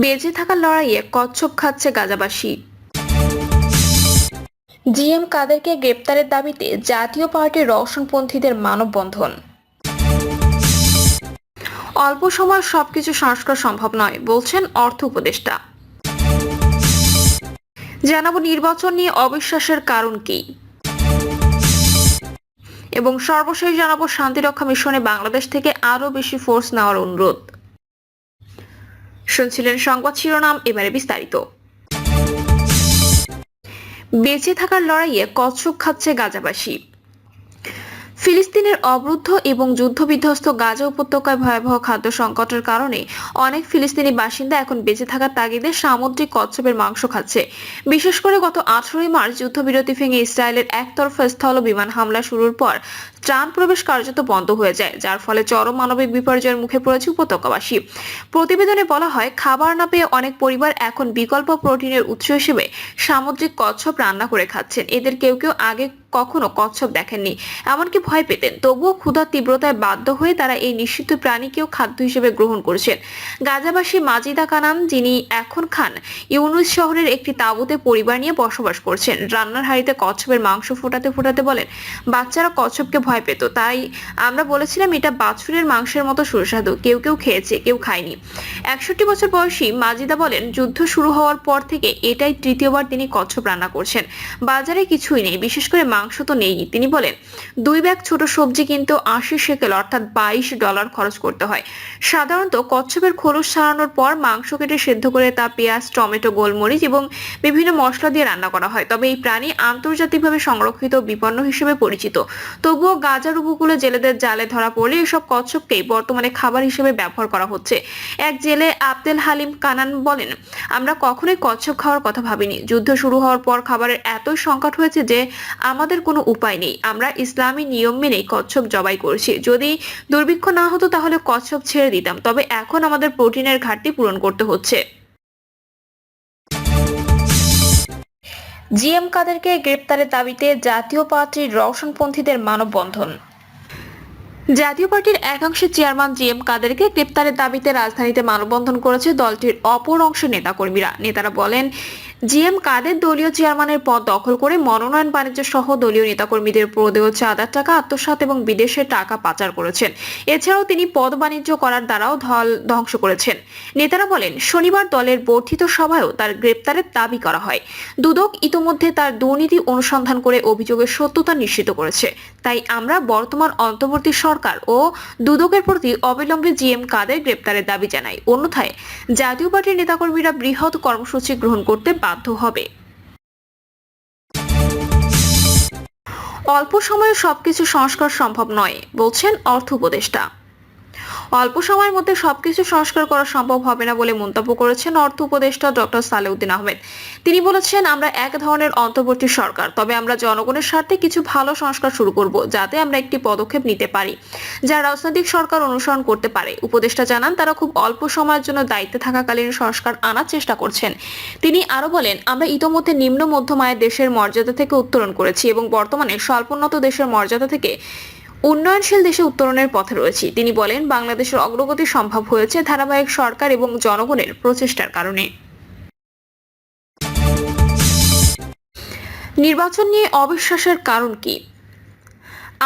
বেঁচে থাকার লড়াইয়ে কচ্ছপ খাচ্ছে গাজাবাসী। জিএম কাদেরকে গ্রেপ্তারের দাবিতে জাতীয় পার্টির রওশনপন্থীদের মানববন্ধন। অল্প সময়ে সবকিছু সংস্কার সম্ভব নয় বলছেন অর্থ উপদেষ্টা। জানাবো নির্বাচন নিয়ে অবিশ্বাসের কারণ কি, এবং সর্বশেষ জানাবো শান্তিরক্ষা মিশনে বাংলাদেশ থেকে আরো বেশি ফোর্স নেওয়ার অনুরোধ। শুনছিলেন সংবাদ শিরোনাম, এবারে বিস্তারিত। বেঁচে থাকার লড়াইয়ে কচ্ছপ খাচ্ছে গাজাবাসী। ফিলিস্তিনের অবরুদ্ধ এবং যুদ্ধবিধ্বস্ত গাজা উপত্যকায় ভয়াবহ খাদ্য সংকটের কারণে অনেক ফিলিস্তিনি বাসিন্দা এখন বেঁচে থাকার তাগিদে সামুদ্রিক কচ্ছপের মাংস খাচ্ছে। বিশেষ করে গত 18 মার্চ যুদ্ধবিরতি ভেঙে ইসরায়েলের একতরফা স্থল বিমান হামলা শুরুর পর ত্রাণ প্রবেশ কার্যত বন্ধ হয়ে যায়, যার ফলে চরম মানবিক বিপর্যয়ের মুখে পড়েছে উপত্যকাবাসী। প্রতিবেদনে বলা হয়, খাবার না পেয়ে অনেক পরিবার এখন বিকল্প প্রোটিনের উৎস হিসেবে সামুদ্রিক কচ্ছপ রান্না করে খাচ্ছেন। এদের কেউ কেউ আগে কখনো কচ্ছপ দেখেননি, এমনকি ভয় পেতেন, তবুও ক্ষুধার তীব্রতায় বাধ্য হয়ে তারা এই নিষিদ্ধ প্রাণীকেও খাদ্য হিসেবে গ্রহণ করছেন। গাজাবাসী মাজিদা কানান, যিনি এখন খান ইউনুস শহরের একটি তাঁবুতে পরিবার নিয়ে বসবাস করছেন, রান্নার হাঁড়িতে কচ্ছপের মাংস ফোটাতে ফোটাতে বলেন, বাচ্চারা কচ্ছপকে ভয় পেত, তাই আমরা বলেছিলাম এটা বাছুরের মাংসের মতো সুস্বাদু। কেউ কেউ খেয়েছে, কেউ খায়নি। 61 বছর বয়সী মাজিদা বলেন, যুদ্ধ শুরু হওয়ার পর থেকে এটাই তৃতীয়বার তিনি কচ্ছপ রান্না করছেন। বাজারে কিছুই নেই, বিশেষ করে মাংস তো নেই। তিনি বলেন, 2 ব্যাগ ছোট সবজি কিনতে 80 শেকেল অর্থাৎ $22 খরচ করতে হয়। সাধারণত কচ্ছপের খোলস ছাড়ানোর পর মাংস কেটে সেদ্ধ করে তা পেঁয়াজ, টমেটো, গোলমরিচ এবং বিভিন্ন মশলা দিয়ে রান্না করা হয়। তবে এই প্রাণী আন্তর্জাতিকভাবে সংরক্ষিত বিপন্ন হিসেবে পরিচিত। তবুও গাজার উপকূলে জেলেদের জালে ধরা পড়লে এসব কচ্ছপকেই বর্তমানে খাবার হিসেবে ব্যবহার করা হচ্ছে। এক জেলে আব্দুল হালিম কানান বলেন, আমরা কখনোই কচ্ছপ খাওয়ার কথা ভাবিনি। যুদ্ধ শুরু হওয়ার পর খাবারের এতই সংকট হয়েছে যে আমাদের কোনো উপায় নেই। আমরা ইসলামী নিয়ম মেনে কচ্ছপ জবাই করছি। যদি দুর্ভিক্ষ না হতো তাহলে কচ্ছপ ছেড়ে দিতাম, তবে এখন আমাদের প্রোটিনের ঘাটতি পূরণ করতে হচ্ছে। জিএম কাদেরকে গ্রেপ্তারের দাবিতে জাতীয় পার্টির রওশনপন্থীদের মানববন্ধন। জাতীয় পার্টির একাংশের চেয়ারম্যান জিএম কাদেরকে গ্রেপ্তারের দাবিতে রাজধানীতে মানববন্ধন করেছে দলটির অপর অংশের নেতাকর্মীরা। নেতারা বলেন, জিএম কাদের দলীয় চেয়ারম্যানের পদ দখল করে মনোনয়ন বাণিজ্য সহ দলীয় নেতাকর্মীদের প্রদেয় চাঁদার টাকা আত্মসাৎ এবং বিদেশে টাকা পাচার করেছেন। এছাড়াও তিনি পদ বাণিজ্য করার দ্বারাও দল ধ্বংস করেছেন। নেতারা বলেন, শনিবার দলের বর্ধিত সভায়ও তার গ্রেপ্তারের দাবি করা হয়। দুদক ইতোমধ্যে তার দুর্নীতি অনুসন্ধান করে অভিযোগের সত্যতা নিশ্চিত করেছে। তাই আমরা বর্তমান অন্তর্বর্তী সরকার ও দুদকের প্রতি অবিলম্বে জিএম কাদের গ্রেপ্তারের দাবি জানাই, অন্যথায় জাতীয় পার্টির নেতাকর্মীরা বৃহৎ কর্মসূচি গ্রহণ করতে বাধ্য হবে। অল্প সময়ে সবকিছু সংস্কার সম্ভব নয় বলছেন অর্থ উপদেষ্টা। অল্প সময়ের মধ্যে সবকিছু সংস্কার করা সম্ভব হবে না বলে মন্তব্য করেছেন অর্থ উপদেষ্টা ডক্টর সালেউদ্দিন আহমেদ। তিনি বলেছেন, আমরা এক ধরনের অন্তর্বর্তী সরকার, তবে আমরা জনগণের স্বার্থে কিছু ভালো সংস্কার শুরু করব, যাতে আমরা একটি পদক্ষেপ নিতে পারি যা রাজনৈতিক সরকার অনুসরণ করতে পারে। উপদেষ্টা জানান, তারা খুব অল্প সময়ের জন্য দায়িত্বে থাকাকালীন সংস্কার আনার চেষ্টা করছেন। তিনি আরো বলেন, আমরা ইতোমধ্যে নিম্ন মধ্যম আয়ের দেশের মর্যাদা থেকে উত্তরণ করেছি এবং বর্তমানে স্বল্পোন্নত দেশের মর্যাদা থেকে উন্নয়নশীল দেশে উত্তরণের পথে রয়েছি। তিনি বলেন, বাংলাদেশের অগ্রগতি সম্ভব হয়েছে ধারাবাহিক সরকার এবং জনগণের প্রচেষ্টার কারণে। নির্বাচন নিয়ে অবিশ্বাসের কারণ কি?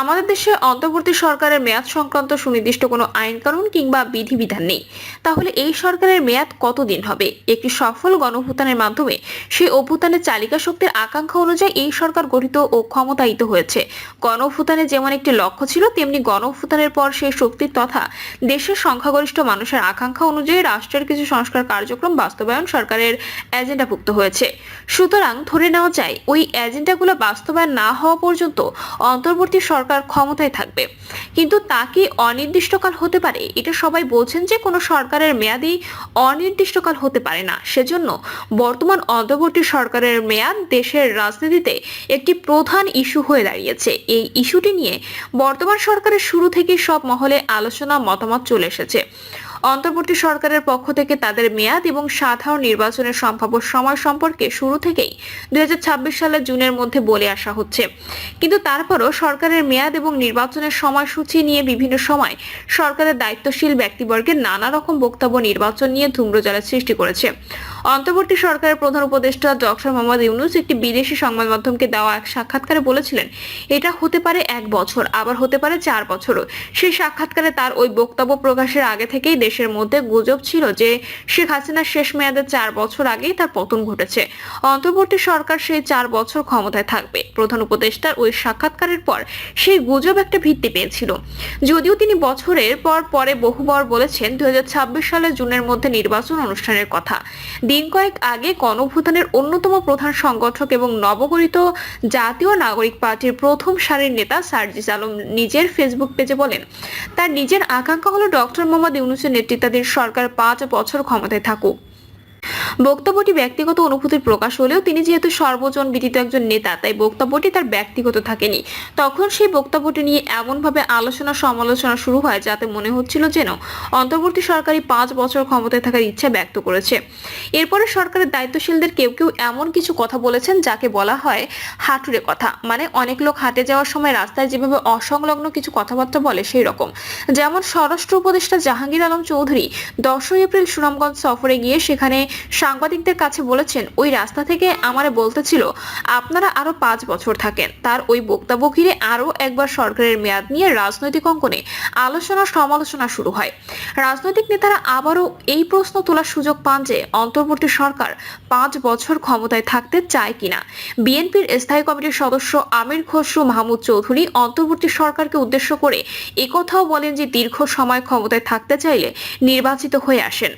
আমাদের দেশে অন্তর্বর্তী সরকারের মেয়াদ সংক্রান্ত সুনির্দিষ্ট কোনো আইন কানুন কিংবা বিধিবিধান নেই। তাহলে এই সরকারের মেয়াদ কতদিন হবে? একটি সফল গণঅভ্যুত্থানের মাধ্যমে সেই অভ্যুত্থানের চালিকা শক্তির আকাঙ্ক্ষা অনুযায়ী এই সরকার গঠিত ও ক্ষমতায়িত হয়েছে। গণঅভ্যুত্থানে যেমন একটি লক্ষ্য ছিল, তেমনি গণঅভ্যুত্থানের পর সেই শক্তির তথা দেশের সংখ্যাগরিষ্ঠ মানুষের আকাঙ্ক্ষা অনুযায়ী রাষ্ট্রের কিছু সংস্কার কার্যক্রম বাস্তবায়ন সরকারের এজেন্ডাভুক্ত হয়েছে। সুতরাং ধরে নেওয়া যায়, ওই এজেন্ডাগুলো বাস্তবায়ন না হওয়া পর্যন্ত অন্তর্বর্তী সরকার ক্ষমতায় থাকবে। কিন্তু তা কি অনির্দিষ্টকাল হতে পারে? এটা সবাই বলছেন যে কোনো সরকারের মেয়াদই অনির্দিষ্টকাল হতে পারে না। সেজন্য বর্তমান অন্তর্বর্তী সরকারের মেয়াদ দেশের রাজনীতিতে একটি প্রধান ইস্যু হয়ে দাঁড়িয়েছে। এই ইস্যুটি নিয়ে বর্তমান সরকারের শুরু থেকে সব মহলে আলোচনা মতামত চলে এসেছে। অন্তর্বর্তী সরকারের পক্ষ থেকে তাদের মেয়াদ এবং সাধারণ নির্বাচনের সম্ভাব্য সময় সম্পর্কে শুরু থেকেই 2026 সালের জুনের মধ্যে বলে আসা হচ্ছে। কিন্তু তারপরও সরকারের মেয়াদ এবং নির্বাচনের সময়সূচি নিয়ে বিভিন্ন সময় সরকারের দায়িত্বশীল ব্যক্তিবর্গের নানা রকম বক্তব্য নির্বাচন নিয়ে ধূম্রজালের সৃষ্টি করেছে। অন্তর্বর্তী সরকারের প্রধান উপদেষ্টা ডক্টর মোহাম্মদ ইউনূস একটি বিদেশি সংবাদ মাধ্যমকে দেওয়া এক সাক্ষাৎকারে বলেছিলেন, এটা হতে পারে 1 বছর, আবার হতে পারে 4 বছরও। সেই সাক্ষাৎকারে তার ওই বক্তব্য প্রকাশের আগে থেকেই দেশের মধ্যে গুজব ছিল যে শেখ হাসিনার শেষ মেয়াদে 4 বছর আগেই তার পতন ঘটেছে। অন্তর্বর্তী সরকার সেই 4 বছর ক্ষমতায় থাকবে। প্রধান উপদেষ্টার ওই সাক্ষাৎকারের পর সেই গুজব একটা ভিত্তি পেয়েছিল। যদিও তিনি বছরের পর পরে বহুবার বলেছেন 2026 সালের জুনের মধ্যে নির্বাচন অনুষ্ঠানের কথা। দিন কয়েক আগে গণঅভ্যুত্থানের অন্যতম প্রধান সংগঠক এবং নবগঠিত জাতীয় নাগরিক পার্টির প্রথম সারির নেতা সার্জিস আলম নিজের ফেসবুক পেজে বলেন, তার নিজের আকাঙ্ক্ষা হলো ডক্টর মোহাম্মদ ইউনূসের নেতৃত্বাধীন সরকার 5 বছর ক্ষমতায় থাকুক। বক্তব্যটি ব্যক্তিগত অনুভূতির প্রকাশ হলেও তিনি যেহেতু সর্বজন বিদিত একজন নেতা, তাই বক্তব্যটি তার ব্যক্তিগত থাকেনি। তখন সেই বক্তব্যটি নিয়ে এমনভাবে আলোচনা সমালোচনা শুরু হয় যাতে মনে হচ্ছিল যেন অন্তর্বর্তী সরকারই 5 বছর ক্ষমতায় থাকার ইচ্ছা ব্যক্ত করেছে। এরপরে সরকারের দায়িত্বশীলদের কেউ কেউ এমন কিছু কথা বলেছেন যাকে বলা হয় হাঁটুরে কথা, মানে অনেক লোক হাঁটে যাওয়ার সময় রাস্তায় যেভাবে অসংলগ্ন কিছু কথাবার্তা বলে সেই রকম। যেমন স্বরাষ্ট্র উপদেষ্টা জাহাঙ্গীর আলম চৌধুরী 10 এপ্রিল সুনামগঞ্জ সফরে গিয়ে সেখানে সাংবাদিকদের কাছে বলেছেন, ওই রাস্তা থেকে আমারে বলতেছিল আপনারা আরো 5 বছর থাকেন। তার ওই বক্তব্য ঘিরে আরো একবার সরকারের মেয়াদ নিয়ে রাজনৈতিক অঙ্গনে আলোচনা সমালোচনা শুরু হয়। রাজনৈতিক নেতারা আবারও এই প্রশ্ন তোলার সুযোগ পান যে অন্তর্বর্তী সরকার 5 বছর ক্ষমতায় থাকতে চায় কিনা। বিএনপির স্থায়ী কমিটির সদস্য আমির খসরু মাহমুদ চৌধুরী অন্তর্বর্তী সরকারকে উদ্দেশ্য করে একথাও বলেন যে দীর্ঘ সময় ক্ষমতায় থাকতে চাইলে নির্বাচিত হয়ে আসেন।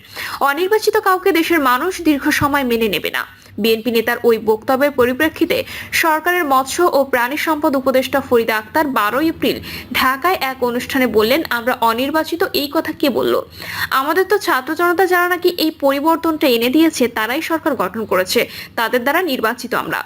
অনির্বাচিত কাউকে দেশের মানুষ দীর্ঘ সময় মেনে নেবে না। বিএনপি নেতার ওই বক্তব্যের পরিপ্রেক্ষিতে সরকারের মৎস্য ও প্রাণী সম্পদ উপদেষ্টা ফরিদা আক্তার 12 এপ্রিল ঢাকায় এক অনুষ্ঠানে বললেন, আমরা অনির্বাচিত, এই কথা কে বলল? আমাদের তো ছাত্র জনতা যারা নাকি এই পরিবর্তনটা এনে দিয়েছে তারাই সরকার গঠন করেছে, তাদের দ্বারা নির্বাচিত আমরা।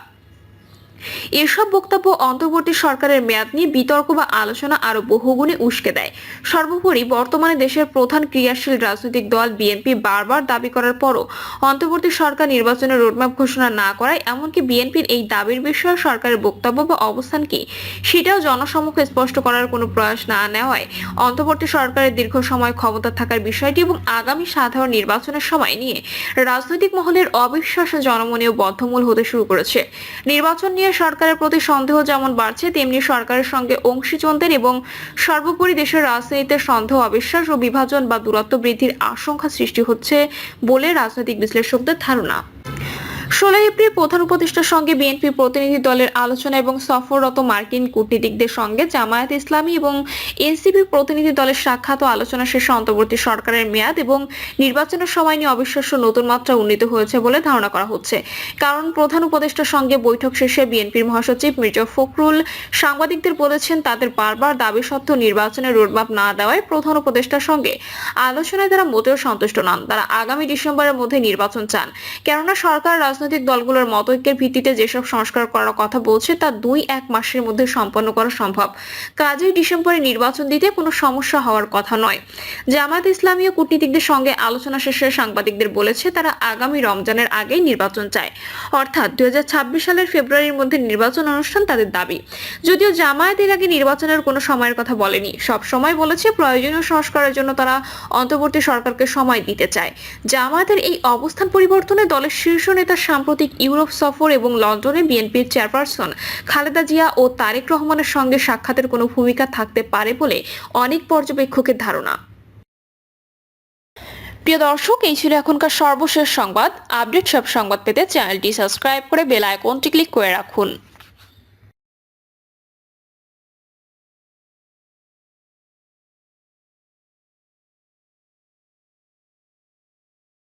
এসব বক্তব্য অন্তর্বর্তী সরকারের মেয়াদ নিয়ে বিতর্ক বা আলোচনা আরো বহুগুণে উস্কে দেয়। সর্বোপরি বর্তমানে দেশের প্রধান ক্রিয়াশীল রাজনৈতিক দল বিএনপি বারবার দাবি করার পরও অন্তর্বর্তী সরকার নির্বাচনের রোডম্যাপ ঘোষণা না করায়, এমনকি বিএনপির এই দাবির বিষয়ে সরকারের বক্তব্য বা অবস্থান কি সেটাও জনসম্মুখে স্পষ্ট করার কোনো প্রয়াস না নেওয়ায় অন্তর্বর্তী সরকারের দীর্ঘ সময় ক্ষমতা থাকার বিষয়টি এবং আগামী সাধারণ নির্বাচনের সময় নিয়ে রাজনৈতিক মহলের অবিশ্বাস জনমনেও বদ্ধমূল হতে শুরু করেছে। নির্বাচন নিয়ে সরকারের প্রতি সন্দেহ যেমন বাড়ছে, তেমনি সরকারের সঙ্গে অংশীজনদের এবং সর্বোপরি দেশের রাজনীতিতে সন্দেহ, অবিশ্বাস ও বিভাজন বা দূরত্ব বৃদ্ধির আশঙ্কা সৃষ্টি হচ্ছে বলে রাজনৈতিক বিশ্লেষকদের ধারণা। 16 এপ্রিল প্রধান উপদেষ্টার সঙ্গে বিএনপি প্রতিনিধি দলের আলোচনা এবং সফররত মার্কিন কূটনীতিকদের সঙ্গে জামায়াত ইসলামী এবং এনসিপি প্রতিনিধি দলের সাক্ষাৎ ও আলোচনা শেষে অন্তর্বর্তী সরকারের মেয়াদ এবং নির্বাচনের সময় নিয়ে অবিশ্বাস্য নতুন মাত্রা উন্নীত হয়েছে বলে ধারণা করা হচ্ছে। কারণ প্রধান উপদেষ্টার সঙ্গে বৈঠক শেষে বিএনপির মহাসচিব মির্জা ফখরুল সাংবাদিকদের বলেছেন, তাদের বারবার দাবি সত্ত্বেও নির্বাচনের রোডম্যাপ না দেওয়ায় প্রধান উপদেষ্টার সঙ্গে আলোচনায় তারা মোটেও সন্তুষ্ট নন। তারা আগামী ডিসেম্বরের মধ্যে নির্বাচন চান, কেননা সরকার রাজনৈতিক দলগুলোর মতৈক্যের ভিত্তিতে যেসব সংস্কার করার কথা বলছে তা 2-1 মাসের মধ্যে সম্পন্ন করা সম্ভব। কাজেই ডিসেম্বরে নির্বাচন দিতে কোনো সমস্যা হওয়ার কথা নয়। জামায়াত ইসলামী ও কূটনীতিকদের সঙ্গে আলোচনা শেষে সাংবাদিকদের বলেছে, তারা আগামী রমজানের আগেই নির্বাচন চায়, অর্থাৎ 2026 সালের ফেব্রুয়ারির মধ্যে নির্বাচন অনুষ্ঠান তাদের দাবি। যদিও জামায়াত এর আগে নির্বাচনের কোনো সময়ের কথা বলেনি, সব সময় বলেছে প্রয়োজনীয় সংস্কারের জন্য তারা অন্তর্বর্তী সরকারকে সময় দিতে চায়। জামায়াতের এই অবস্থান পরিবর্তনে দলের শীর্ষ নেতা সাম্প্রতিক ইউরোপ সফর এবং লন্ডনে বিএনপির চেয়ারপারসন খালেদা জিয়া ও তারেক রহমানের সঙ্গে সাক্ষাতের কোনো ভূমিকা থাকতে পারে বলে অনেক পর্যবেক্ষকের ধারণা। প্রিয় দর্শক, এই ছিল এখনকার সর্বশেষ সংবাদ। আপডেট সব সংবাদ পেতে চ্যানেলটি সাবস্ক্রাইব করে বেল আইকনটি ক্লিক করে রাখুন।